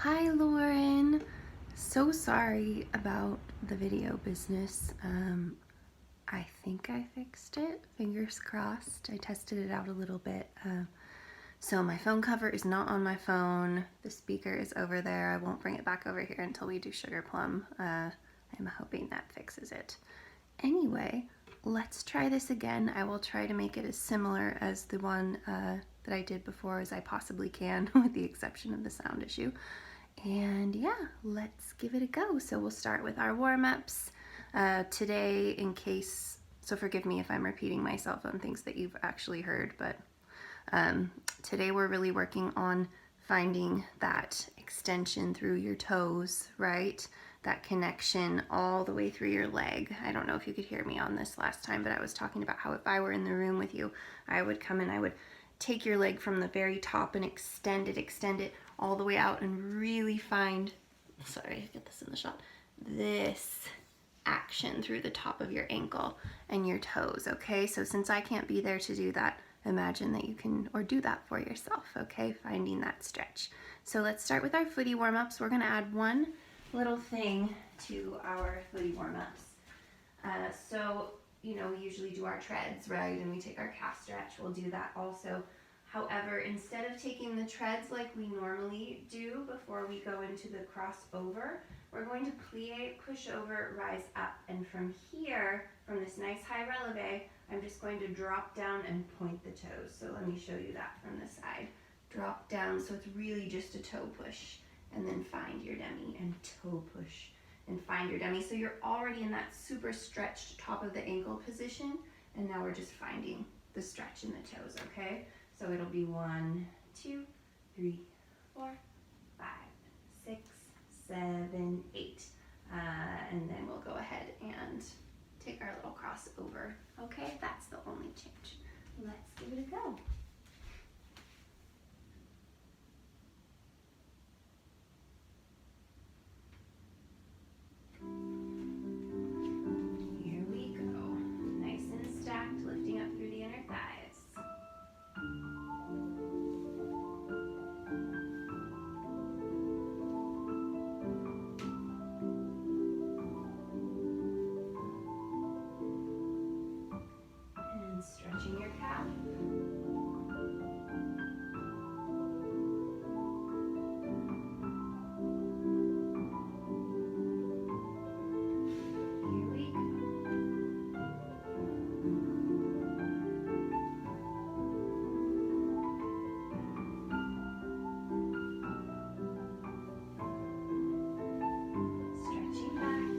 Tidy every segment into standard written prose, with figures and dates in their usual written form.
Hi Lauren, so sorry about the video business. I think I fixed it, fingers crossed. I tested it out a little bit. So my phone cover is not on my phone. The speaker is over there. I won't bring it back over here until we do Sugar Plum. I'm hoping that fixes it. Anyway, let's try this again. I will try to make it as similar as the one that I did before as I possibly can, with the exception of the sound issue. And yeah, let's give it a go. So we'll start with our warm-ups today, so forgive me if I'm repeating myself on things that you've actually heard, but today we're really working on finding that extension through your toes, right? That connection all the way through your leg. I don't know if you could hear me on this last time, but I was talking about how if I were in the room with you, I would come and I would take your leg from the very top and extend it all the way out and really find, sorry, get this in the shot, this action through the top of your ankle and your toes, okay? So since I can't be there to do that, imagine that you can, or do that for yourself, okay? Finding that stretch. So let's start with our footy warm-ups. We're gonna add one little thing to our footy warm-ups. So, you know, we usually do our treads, right? And we take our calf stretch, we'll do that also. However, instead of taking the treads like we normally do before we go into the crossover, we're going to plie, push over, rise up. And from here, from this nice high releve, I'm just going to drop down and point the toes. So let me show you that from the side. Drop down, so it's really just a toe push. And then find your demi and toe push and find your demi. So you're already in that super stretched top of the ankle position. And now we're just finding the stretch in the toes, okay? So it'll be 1, 2, 3, 4, 5, 6, 7, 8. And then we'll go ahead and take our little crossover. Okay, that's the only change. Let's give it a go. Here we go. Nice and stacked, lifting up through the inner thighs. Stretching your calf. Here we go. Stretching back.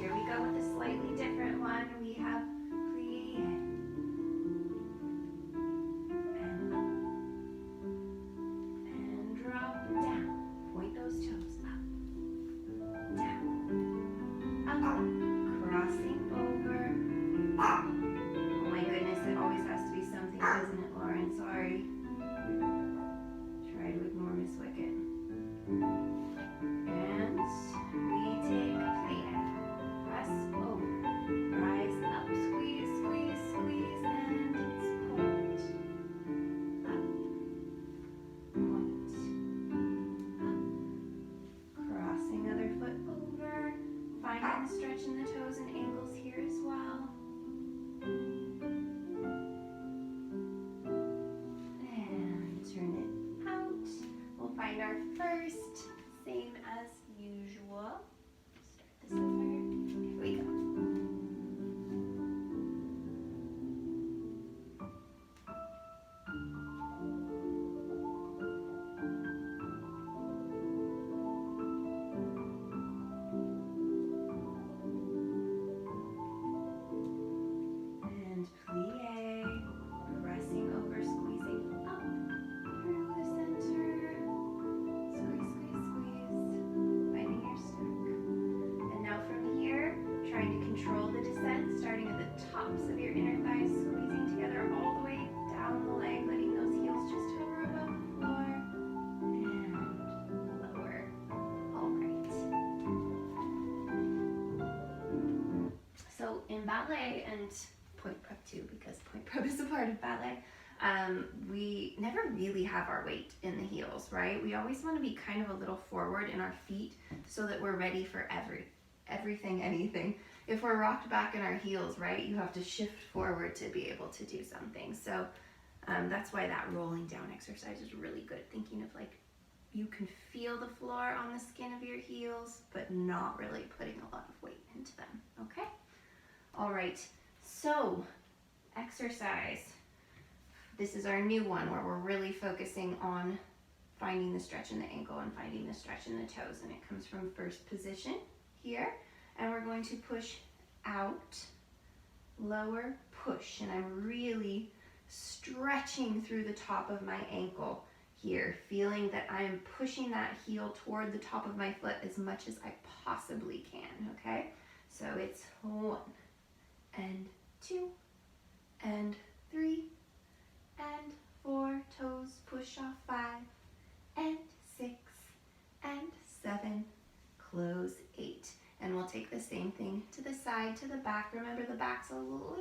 Here we go with a slightly different one. We have plie and up and drop down. Point those toes up, down, up, crossing over. Oh my goodness, it always has to be something, doesn't it, Lauren? Sorry. Try to ignore Miss Wicket. And we take plie. Press over, rise up, squeeze, squeeze, squeeze, and it's point, up, crossing other foot over, finding the stretch in the toes and ankles here as well. And turn it out. We'll find our first, same as usual. Start this over. Here we go. And plie, pressing over, squeezing up through the center. Squeeze, squeeze, squeeze. Finding your stack. And now from here, trying to control the descent, starting at the tops of your inner thighs, squeezing together all the way down the leg, letting those heels just hover above the floor. And lower. All right. So in in ballet and Pointe Prep too, because Pointe Prep is a part of ballet, we never really have our weight in the heels, right? We always want to be kind of a little forward in our feet so that we're ready for everything, anything. If we're rocked back in our heels, right, you have to shift forward to be able to do something. So that's why that rolling down exercise is really good. Thinking of like, you can feel the floor on the skin of your heels, but not really putting a lot of weight into them, okay? All right, so exercise. This is our new one where we're really focusing on finding the stretch in the ankle and finding the stretch in the toes, and it comes from first position here, and we're going to push out, lower, push, and I'm really stretching through the top of my ankle here, feeling that I am pushing that heel toward the top of my foot as much as I possibly can, okay? So it's 1 and 2 and 3 and 4, toes push off, 5 and 6 and 7, close, 8. And we'll take the same thing to the side, to the back. Remember, the back's a little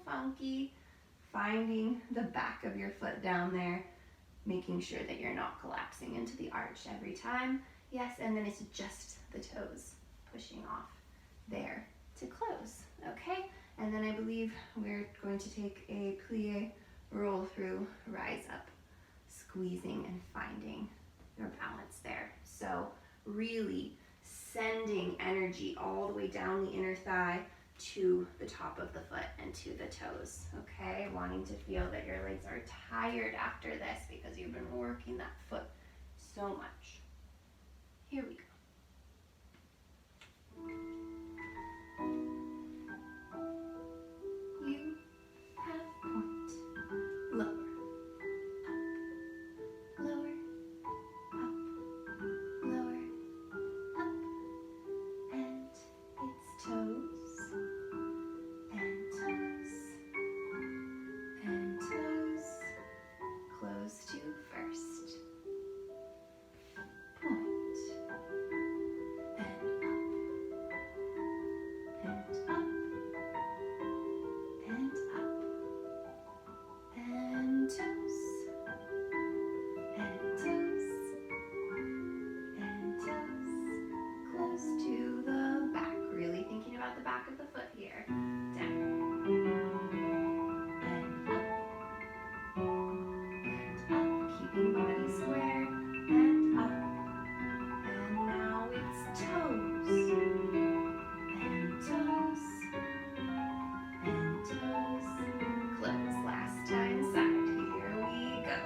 funky. Finding the back of your foot down there, making sure that you're not collapsing into the arch every time. Yes, and then it's just the toes pushing off there to close, okay? And then I believe we're going to take a plie, roll through, rise up, squeezing and finding your balance there. So really sending energy all the way down the inner thigh to the top of the foot and to the toes, okay? Wanting to feel that your legs are tired after this because you've been working that foot so much. Here we go. You have point, lower, up, lower, up, lower, up, and it's toes, and toes, and toes, close to first, point, and up, and up, and toes, and toes, and toes, close to the back. Really thinking about the back of the foot here. Down, and up, keeping body square, and up, and now it's toes, and toes, and toes, close. Last time, side. Here we go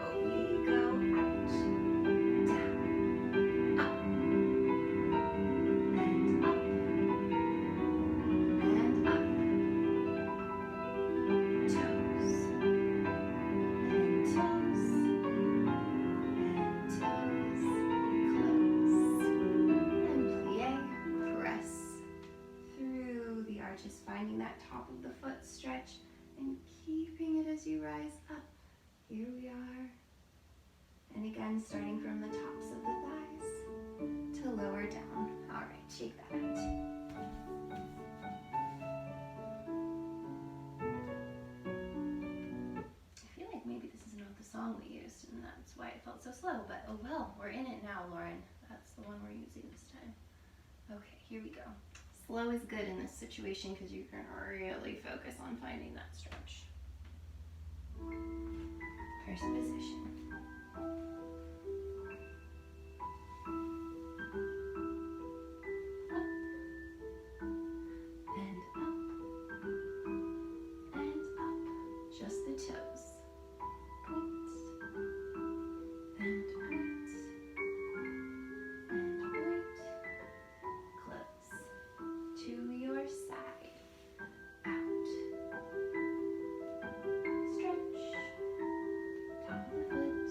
out, down, up, and up, and up, toes, and toes, and toes, close, and plie, press through the arches, finding that top of the foot stretch and keeping it as you rise up. Here we are. And again, starting from the tops of the thighs to lower down. All right, shake that out. I feel like maybe this is not the song we used, and that's why it felt so slow, but oh well, we're in it now, Lauren. That's the one we're using this time. Okay, here we go. Slow is good in this situation because you can really focus on finding that stretch. First position. Just the toes. Point and point and point. Close. To your side. Out. Stretch. Top of the foot.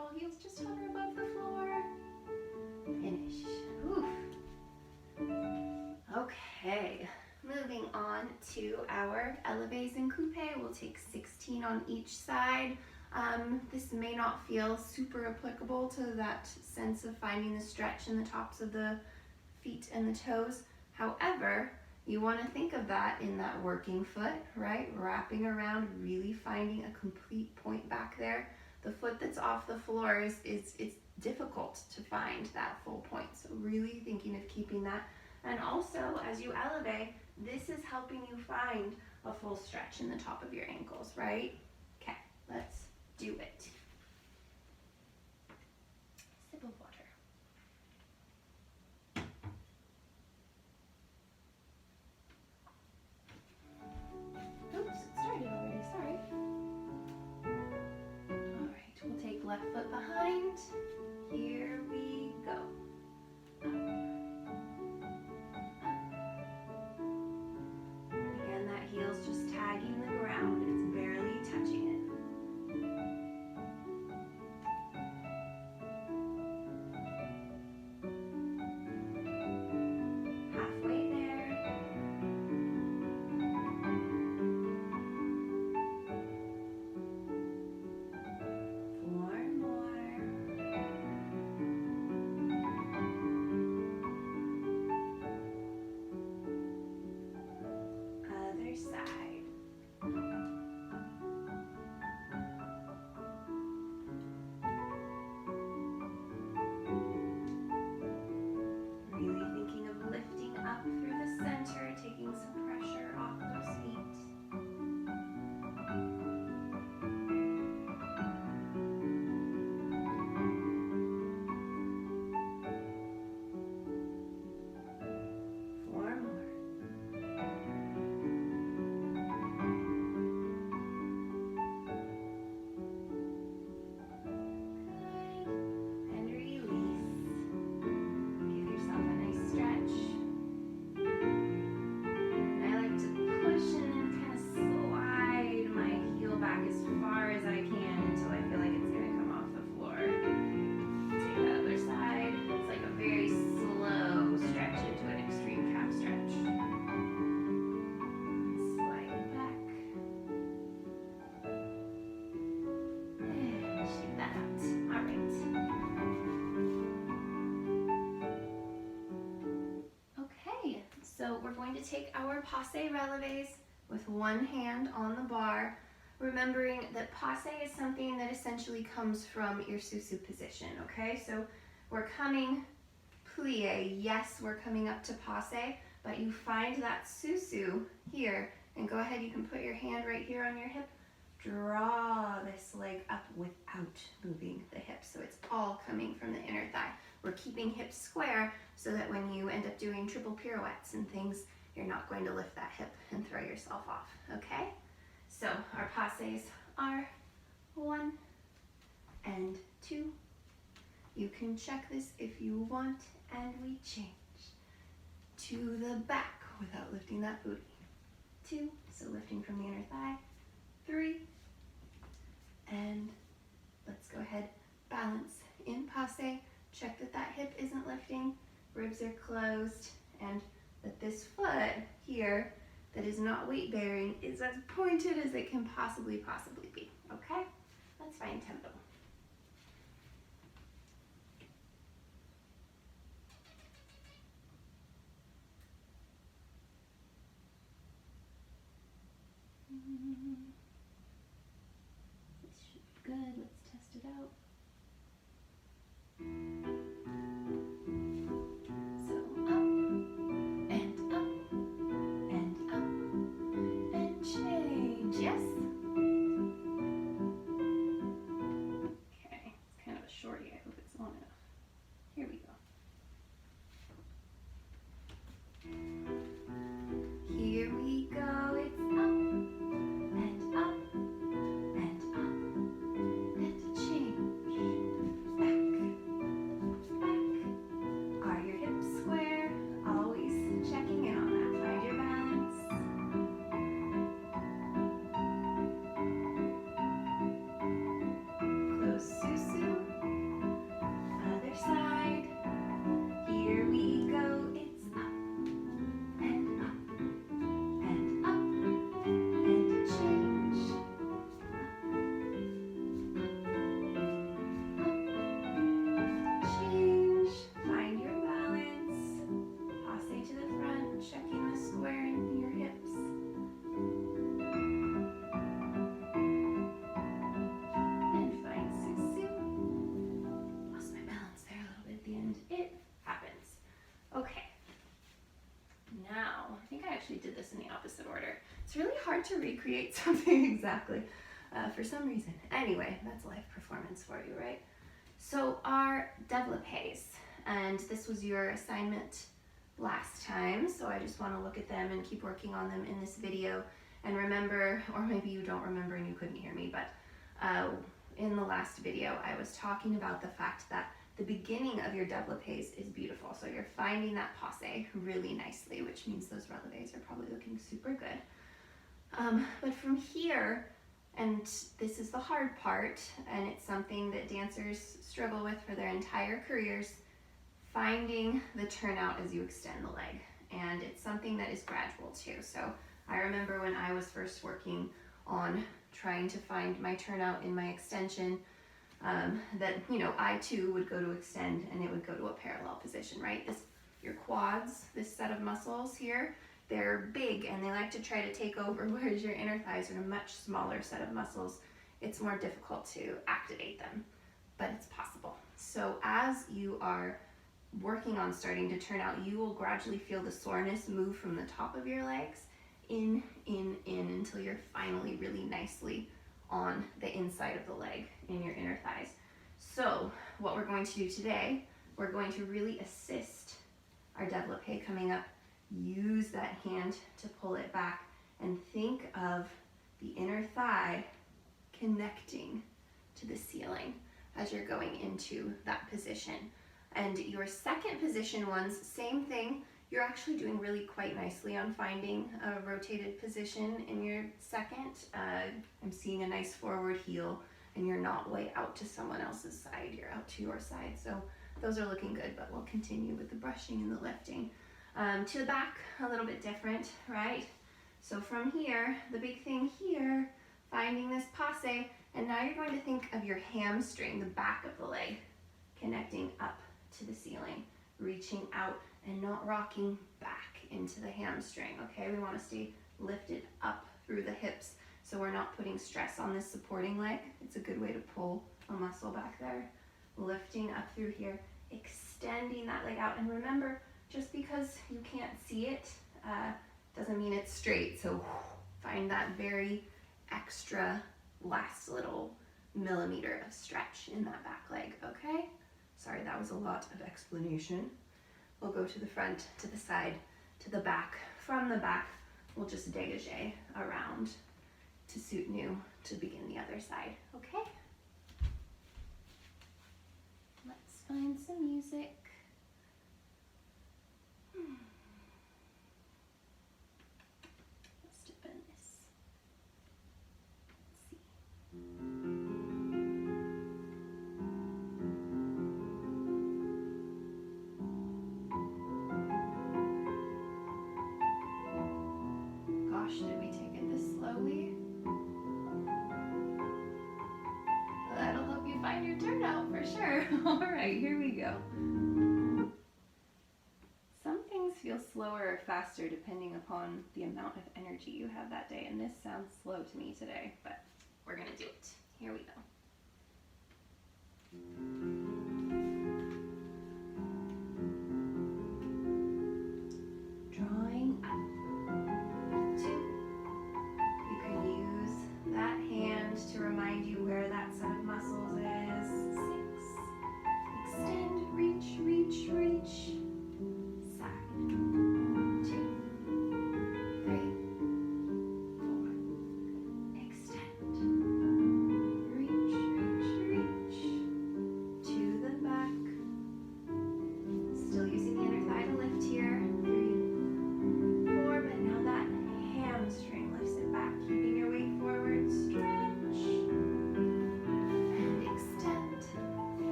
control. Heels just hover above the floor. Finish. Oof. Okay, moving on to our eleves and coupe. We'll take 16 on each side. This may not feel super applicable to that sense of finding the stretch in the tops of the feet and the toes. However, you want to think of that in that working foot, right? Wrapping around, really finding a complete point back there. The foot that's off the floor it's difficult to find that full point. So really thinking of keeping that. And also, as you elevate, this is helping you find a full stretch in the top of your ankles, right? Okay, let's do it. Sip of water. Oops, it started already, sorry. All right, we'll take left foot behind. Here we go. Again, that heel's just tagging the ground. It's barely touching it. Halfway there. Four more. Other side. Really thinking of lifting up through the center, taking some pressure off those feet. Four more. Good. And release. Give yourself a nice stretch. And I like to push and then kind of slide my heel back as far as I can until I feel like it's going to come off the floor. Take the other side. It's like a very slow stretch into an extreme calf stretch. Slide it back. And shake that out. All right. Okay, so we're going to take our passe releves with one hand on the bar, remembering that passe is something that essentially comes from your susu position, okay? So we're coming plie, yes, we're coming up to passe, but you find that susu here, and go ahead, you can put your hand right here on your hip, draw this leg up without moving the hip, so it's all coming from the inner thigh. We're keeping hips square so that when you end up doing triple pirouettes and things, you're not going to lift that hip and throw yourself off, okay? So our passes are 1 and 2. You can check this if you want, and we change to the back without lifting that booty. 2, so lifting from the inner thigh. 3, and let's go ahead, balance in passe. Check that that hip isn't lifting, ribs are closed, and that this foot here that is not weight bearing is as pointed as it can possibly be, okay? Let's find tempo. This should be good, let's test it out. So up and up and up and change, yes? Okay, it's kind of a shorty, I hope it's long enough. Here we go. Here we go, it's up and up and up and change. actually did this in the opposite order. It's really hard to recreate something exactly for some reason. Anyway, that's live performance for you, right? So our développés, and this was your assignment last time, so I just want to look at them and keep working on them in this video. And remember, or maybe you don't remember and you couldn't hear me, but in the last video I was talking about the fact that the beginning of your développés is beautiful. So you're finding that passe really nicely, which means those relevés are probably looking super good. But from here, and this is the hard part, and it's something that dancers struggle with for their entire careers, finding the turnout as you extend the leg. And it's something that is gradual too. So I remember when I was first working on trying to find my turnout in my extension, that, you know, I too would go to extend and it would go to a parallel position, right? Your quads, this set of muscles here, they're big and they like to try to take over, whereas your inner thighs are a much smaller set of muscles. It's more difficult to activate them, but it's possible. So as you are working on starting to turn out, you will gradually feel the soreness move from the top of your legs in, until you're finally really nicely on the inside of the leg in your inner thighs. So what we're going to do today, we're going to really assist our développé coming up. Use that hand to pull it back and think of the inner thigh connecting to the ceiling as you're going into that position. And your second position ones, same thing. You're actually doing really quite nicely on finding a rotated position in your second. I'm seeing a nice forward heel, and you're not way out to someone else's side, you're out to your side. So those are looking good, but we'll continue with the brushing and the lifting. To the back, a little bit different, right? So from here, the big thing here, finding this passe, and now you're going to think of your hamstring, the back of the leg, connecting up to the ceiling, reaching out and not rocking back into the hamstring, okay? We want to stay lifted up through the hips so we're not putting stress on this supporting leg. It's a good way to pull a muscle back there. Lifting up through here, extending that leg out, and remember, just because you can't see it doesn't mean it's straight. So find that very extra last little millimeter of stretch in that back leg, okay? Sorry, that was a lot of explanation. We'll go to the front, to the side, to the back. From the back, we'll just dégagé around to suit new to begin the other side, okay? Let's find some music. Let's dip in this. Let's see. Gosh, did we take it this slowly? That'll help you find your turnout for sure. All right, here we go. Some things feel slower or faster depending upon the amount of energy you have that day, and this sounds slow to me today, but we're gonna do it. Here we go. Drawing up. 2. You can use that hand to remind you where that set of muscles is. 6. Extend, reach, reach, reach. Side. 2, 3, 4. Extend. Reach, reach, reach. To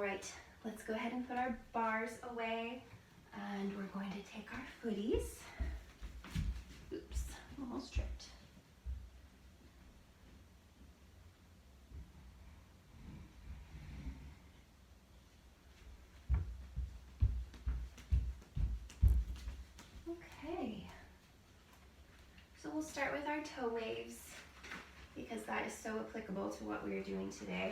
All right, let's go ahead and put our bars away, and we're going to take our footies. Oops, almost tripped. Okay, so we'll start with our toe waves because that is so applicable to what we are doing today.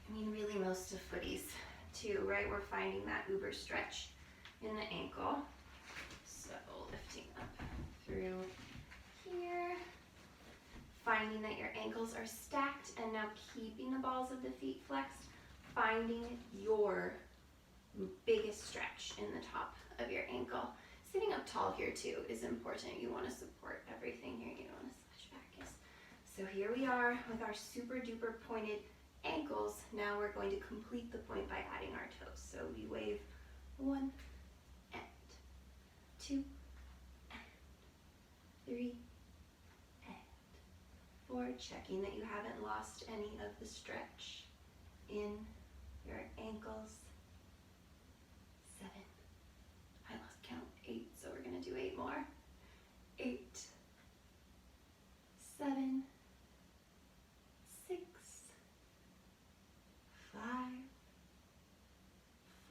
I mean, really most of footies too, right? We're finding that uber stretch in the ankle. So lifting up through here, finding that your ankles are stacked and now keeping the balls of the feet flexed, finding your biggest stretch in the top of your ankle. Sitting up tall here too is important. You want to support everything here. You don't want to slouch back. Yes. So here we are with our super duper pointed ankles. Now we're going to complete the point by adding our toes. So we wave 1 and 2 and 3 and 4, checking that you haven't lost any of the stretch in your ankles. 7, I lost count, 8, so we're going to do 8 more. 8, 7, 6, 5,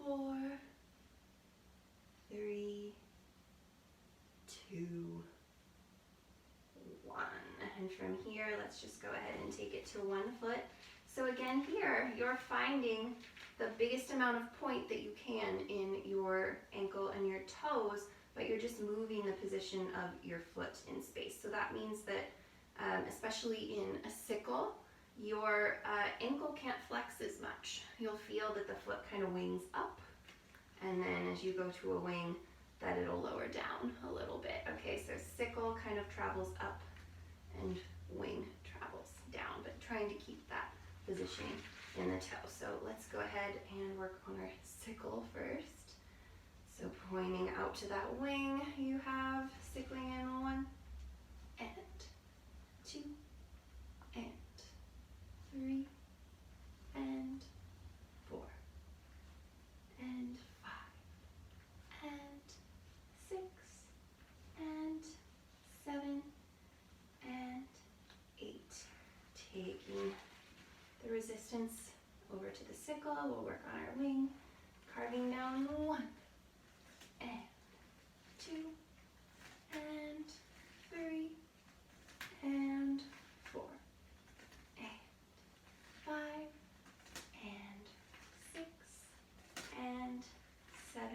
4, 3, 2, 1. And from here, let's just go ahead and take it to 1 foot. So again here, you're finding the biggest amount of point that you can in your ankle and your toes, but you're just moving the position of your foot in space. So that means that, especially in a sickle, your ankle can't flex as much. You'll feel that the foot kind of wings up, and then as you go to a wing, that it'll lower down a little bit. Okay, so sickle kind of travels up and wing travels down, but trying to keep that positioning in the toe. So let's go ahead and work on our sickle first. So pointing out to that wing, you have sickling in 1 and 2 and 3 and 4 and 5 and 6 and 7 and 8. Taking the resistance over to the sickle, we'll work on our wing, carving down 1 and 2 and 3 and 4 and 5 and 6 and 7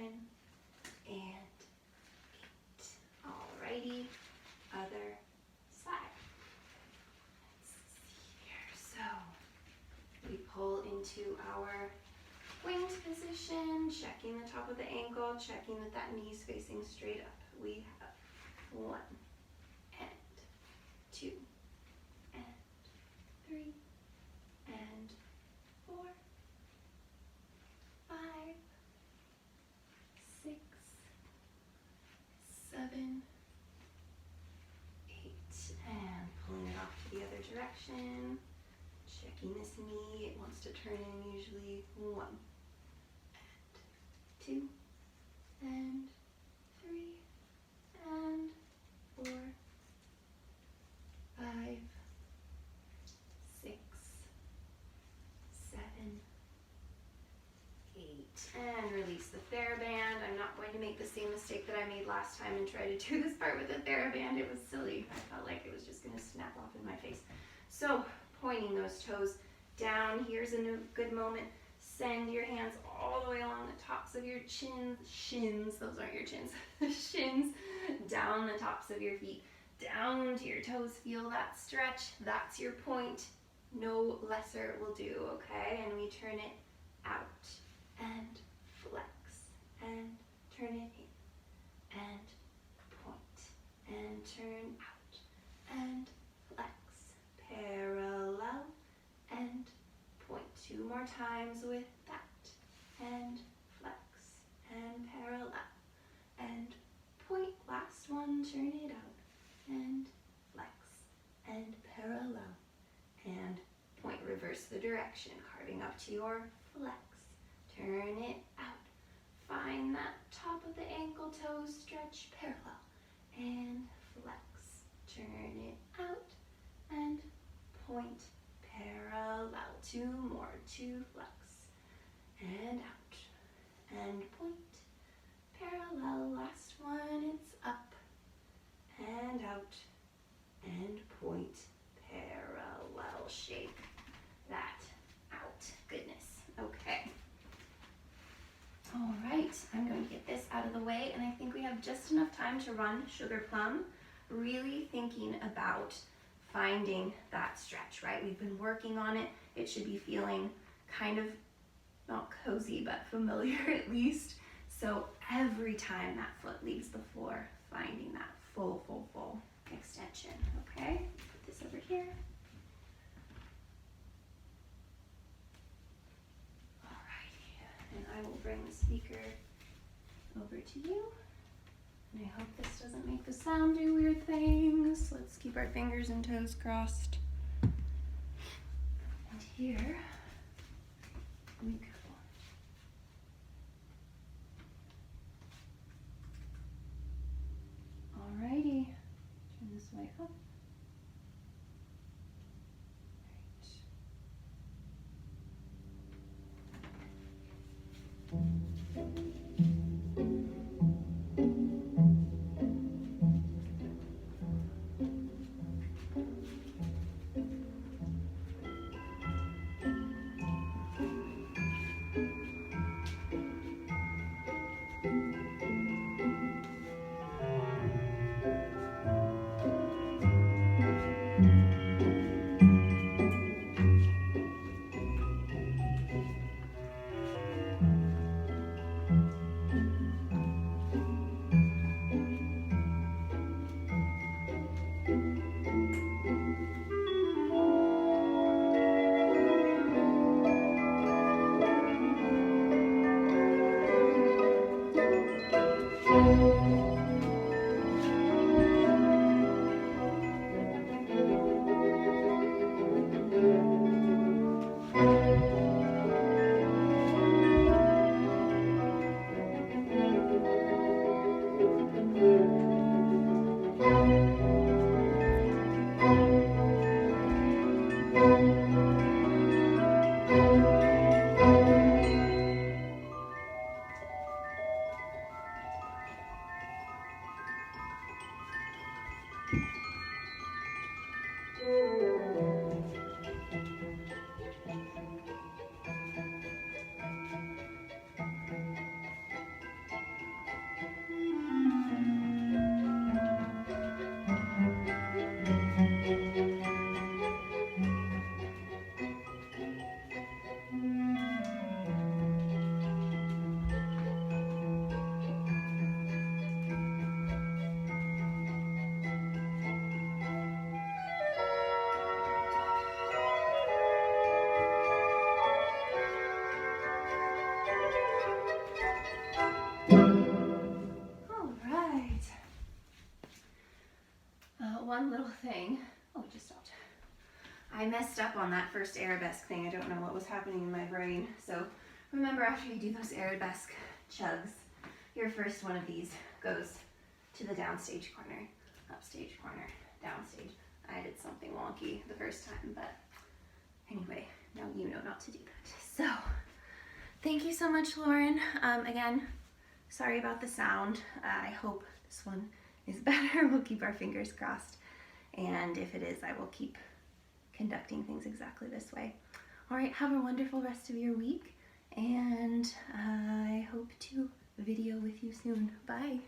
and 8. Alrighty, other side. Let's see here. So we pull into our winged position, checking the top of the ankle, checking that that knee's facing straight up. We have 1 and 2 and 3 and 4, 5, 6, 7, 8, and pulling it off to the other direction. Checking this knee, it wants to turn in usually 1 and 2 and 3 and 4, 5, 6, 7, 8, and release the TheraBand. I'm not going to make the same mistake that I made last time and try to do this part with the TheraBand. It was silly. I felt like it was just going to snap off in my face. So pointing those toes down. Here's a good moment. Send your hands all the way along the tops of your shins, those aren't your chins, shins, down the tops of your feet, down to your toes. Feel that stretch. That's your point. No lesser will do, okay? And we turn it out and flex and turn it in and point and turn out and flex, parallel and point. 2 more times with that and flex and parallel and point. Last one, turn it out and flex and parallel and point. reverse the direction, carving up to your flex. Turn it out. Find that top of the ankle toes, stretch parallel and flex. Turn it out and point, parallel. Two more, two flex and out and point, parallel. Last one, it's up and out and point, parallel. Shake that out. Goodness. Okay. All right, I'm going to get this out of the way, and I think we have just enough time to run sugar plum, really thinking about finding that stretch, right? We've been working on it. It should be feeling kind of not cozy, but familiar at least. So every time that foot leaves the floor, finding that full extension, okay? Put this over here. Alrighty, and I will bring the speaker over to you. And I hope this doesn't make the sound do weird things. Let's keep our fingers and toes crossed. And here we go. Alrighty, turn this way up. One little thing. Oh, it just stopped. I messed up on that first arabesque thing. I don't know what was happening in my brain. So remember, after you do those arabesque chugs, your first one of these goes to the downstage corner, upstage corner, downstage. I did something wonky the first time, but anyway, now you know not to do that. So thank you so much, Lauren. Again, sorry about the sound. I hope this one is better. We'll keep our fingers crossed. And if it is, I will keep conducting things exactly this way. All right, have a wonderful rest of your week, and I hope to video with you soon. Bye.